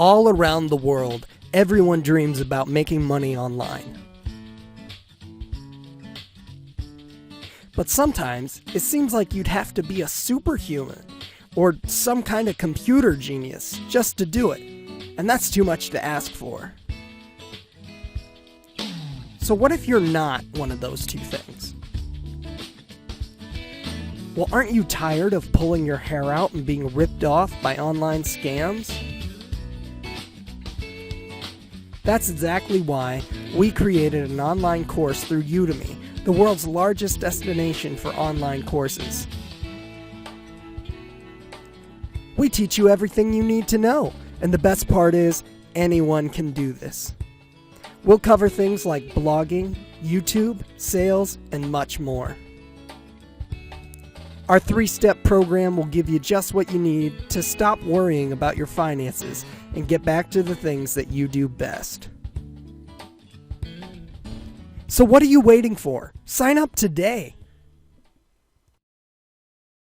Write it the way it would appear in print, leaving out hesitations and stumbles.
All around the world, everyone dreams about making money online. But sometimes, it seems like you'd have to be a superhuman or some kind of computer genius just to do it, and that's too much to ask for. So what if you're not one of those two things? Well, aren't you tired of pulling your hair out and being ripped off by online scams? That's exactly why we created an online course through Udemy, the world's largest destination for online courses. We teach you everything you need to know, and the best part is, anyone can do this. We'll cover things like blogging, YouTube, sales, and much more. Our 3-step program will give you just what you need to stop worrying about your finances and get back to the things that you do best. So what are you waiting for? Sign up today.